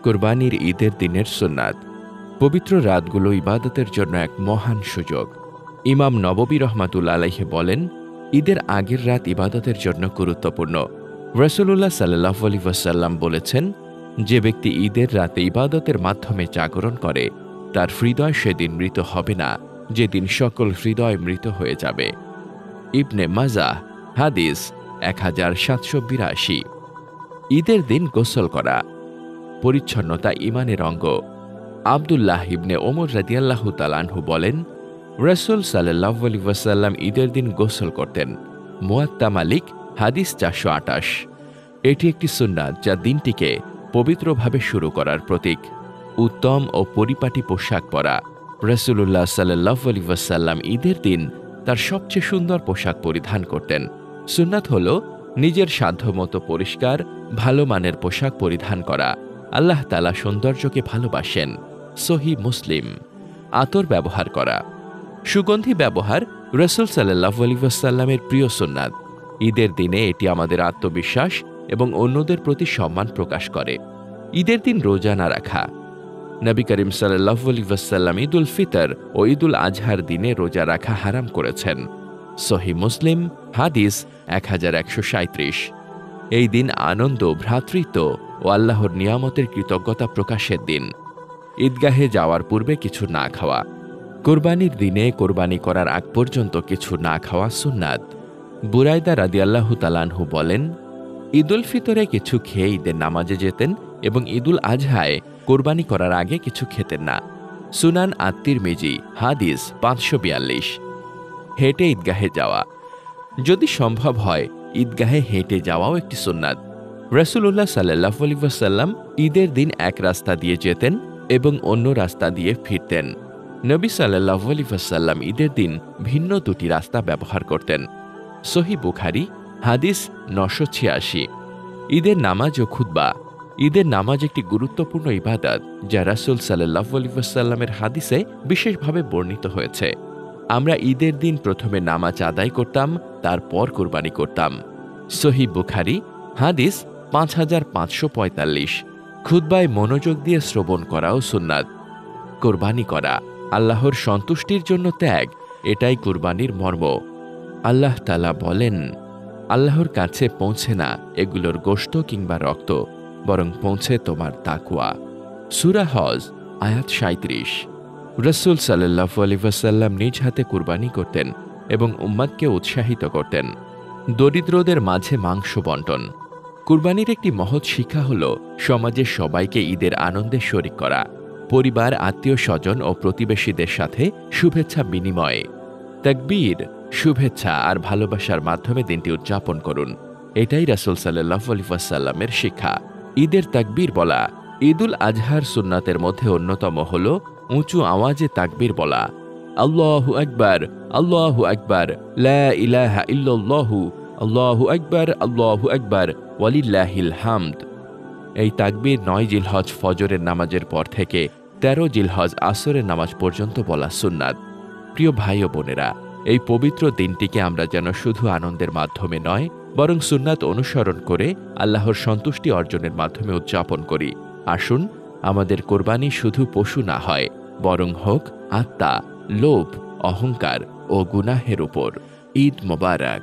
কুরবানির ঈদের দিনের সুন্নাত। পবিত্র রাতগুলো ইবাদতের জন্য এক মহান সুযোগ। ইমাম নববী রহমাতুল্লাহ আলাইহি বলেন, ঈদের আগের রাত ইবাদতের জন্য গুরুত্বপূর্ণ। রাসূলুল্লাহ সাল্লাল্লাহু আলাইহি ওয়াসাল্লাম বলেছেন, যে ব্যক্তি ঈদের রাতে ইবাদতের মাধ্যমে জাগরণ করে তার হৃদয় সেদিন মৃত হবে না, যেদিন সকল হৃদয় মৃত হয়ে যাবে। ইবনে মাজাহ হাদিস 1782। ঈদের দিন গোসল করা। পরিচ্ছন্নতা ঈমানের অঙ্গ। আব্দুল্লাহ ইবনে ওমর রাদিয়াল্লাহু তাআলা আনহু বলেন, রাসূল সাল্লাল্লাহু আলাইহি ওয়াসাল্লাম ঈদের দিন গোসল করতেন। মুয়াত্তা মালিক হাদিস 428। এটি একটি সুন্নাত যা দিনটিকে পবিত্রভাবে শুরু করার প্রতীক। উত্তম ও পরিপাটি পোশাক পরা। রাসূলুল্লাহ সাল্লাল্লাহু আলাইহি ওয়াসাল্লাম ঈদের দিন তার সবচেয়ে সুন্দর পোশাক পরিধান করতেন। সুন্নাত হল নিজের সাধ্যমতো পরিষ্কার ভালো মানের পোশাক পরিধান করা। আল্লাহ তাআলা সৌন্দর্যকে ভালোবাসেন। সহিহ মুসলিম। আতর ব্যবহার করা। সুগন্ধি ব্যবহার রাসূল সাল্লাল্লাহু আলাইহি ওয়াসাল্লামের প্রিয় সুন্নাত। ঈদের দিনে এটি আমাদের আত্মবিশ্বাস এবং অন্যদের প্রতি সম্মান প্রকাশ করে। ঈদের দিন রোজা না রাখা। নবী করিম সাল্লাল্লাহু আলাইহি ওয়াসাল্লাম ঈদুল ফিতর ও ঈদুল আজহার দিনে রোজা রাখা হারাম করেছেন। সহিহ মুসলিম হাদিস 1137। এই দিন আনন্দ, ভ্রাতৃত্ব ও আল্লাহর নিয়ামতের কৃতজ্ঞতা প্রকাশের দিন। ঈদগাহে যাওয়ার পূর্বে কিছু না খাওয়া। কোরবানির দিনে কোরবানি করার আগ পর্যন্ত কিছু না খাওয়া সুন্নাত। বুরাইদা রাদিয়াল্লাহু তাআলা আনহু বলেন, ঈদুল ফিতরে কিছু খেয়ে ঈদের নামাজে যেতেন এবং ঈদুল আজহায় কোরবানি করার আগে কিছু খেতেন না। সুনান আত-তিরমিজি হাদিস 542। হেঁটে ঈদগাহে যাওয়া। যদি সম্ভব হয় ঈদগাহে হেঁটে যাওয়াও একটি সুন্নাত। রাসূলুল্লাহ সাল্লাল্লাহু আলাইহি ওয়াসাল্লাম ঈদের দিন এক রাস্তা দিয়ে যেতেন এবং অন্য রাস্তা দিয়ে ফিরতেন। নবী সাল্লাল্লাহু আলাইহি ওয়াসাল্লাম ঈদের দিন ভিন্ন দুটি রাস্তা ব্যবহার করতেন। সহিহ বুখারী হাদিস 986। ঈদের নামাজ ও খুতবা। ঈদের নামাজ একটি গুরুত্বপূর্ণ ইবাদত যা রাসূল সাল্লাল্লাহু আলাইহি ওয়াসাল্লামের হাদিসে বিশেষভাবে বর্ণিত হয়েছে। আমরা ঈদের দিন প্রথমে নামাজ আদায় করতাম, তারপর কুরবানি করতাম। সহিহ বুখারী হাদিস 5545। খুতবায় মনোযোগ দিয়ে শ্রবণ করাও সুন্নাত। কোরবানি করা। আল্লাহর সন্তুষ্টির জন্য ত্যাগ, এটাই কুরবানির মর্ম। আল্লাহ তাআলা বলেন, আল্লাহর কাছে পৌঁছে না এগুলোর গোশত কিংবা রক্ত, বরং পৌঁছে তোমার তাকওয়া। সূরা হজ আয়াত 37। রাসূল সাল্লাল্লাহু আলাইহি ওয়াসাল্লাম নিজ হাতে কুরবানি করতেন এবং উম্মতকে উৎসাহিত করতেন। দরিদ্রদের মাঝে মাংস বণ্টন। কুরবানির একটি মহৎ শিক্ষা হল সমাজের সবাইকে ঈদের আনন্দে শরীক করা। পরিবার, আত্মীয় স্বজন ও প্রতিবেশীদের সাথে শুভেচ্ছা বিনিময়ে। তাকবীর, শুভেচ্ছা আর ভালোবাসার মাধ্যমে দিনটি উদযাপন করুন। এটাই রাসূল সাল্লাল্লাহু আলাইহি ওয়াসাল্লামের শিক্ষা। ঈদের তাকবীর বলা। ঈদুল আজহার সুন্নাতের মধ্যে অন্যতম হল উঁচু আওয়াজে তাকবীর বলা। আল্লাহু আকবার, আল্লাহু আকবার, লা ইলাহা ইল্লাল্লাহু, আল্লাহু আকবার, আল্লাহু আকবার, ওয়ালিল্লাহিল হামদ। এই তাকবীর 9 জিলহজ ফজরের নামাজের পর থেকে 13 জিলহজ আসরের নামাজ পর্যন্ত বলা সুন্নাত। প্রিয় ভাই ও বোনেরা, এই পবিত্র দিনটিকে আমরা যেন শুধু আনন্দের মাধ্যমে নয়, বরং সুন্নাত অনুসরণ করে আল্লাহর সন্তুষ্টি অর্জনের মাধ্যমে উদযাপন করি। আসুন আমাদের কোরবানি শুধু পশু না হয়, বরং হোক আত্মা, লোভ, অহংকার ও গুনাহের উপর। ঈদ মোবারক।